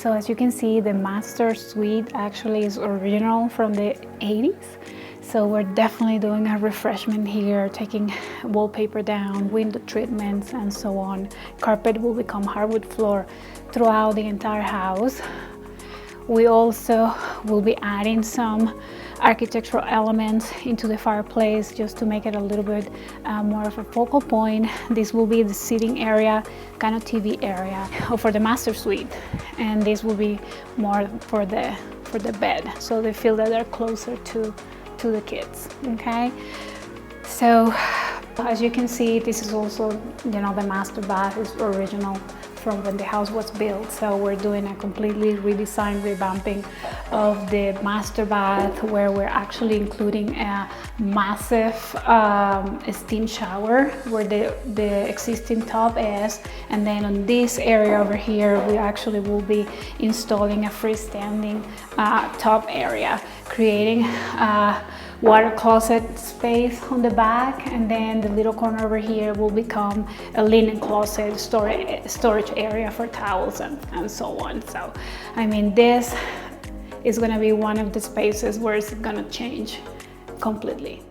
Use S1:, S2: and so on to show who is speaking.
S1: So as you can see, the master suite actually is original from the 80s. So we're definitely doing a refreshment here, taking wallpaper down, window treatments, and so on. Carpet will become hardwood floor throughout the entire house. We also will be adding some architectural elements into the fireplace just to make it a little bit more of a focal point. This will be the sitting area, kind of TV area for the master suite, and this will be more for the bed, so they feel that they're closer to the kids. Okay, so as you can see, this is also, you know, the master bath is original from when the house was built. So we're doing a completely redesigned, revamping of the master bath, where we're actually including a massive steam shower where the existing tub is, and then on this area over here we actually will be installing a freestanding tub area, creating water closet space on the back, and then the little corner over here will become a linen closet, storage area for towels and so on. So I mean, this is going to be one of the spaces where it's going to change completely.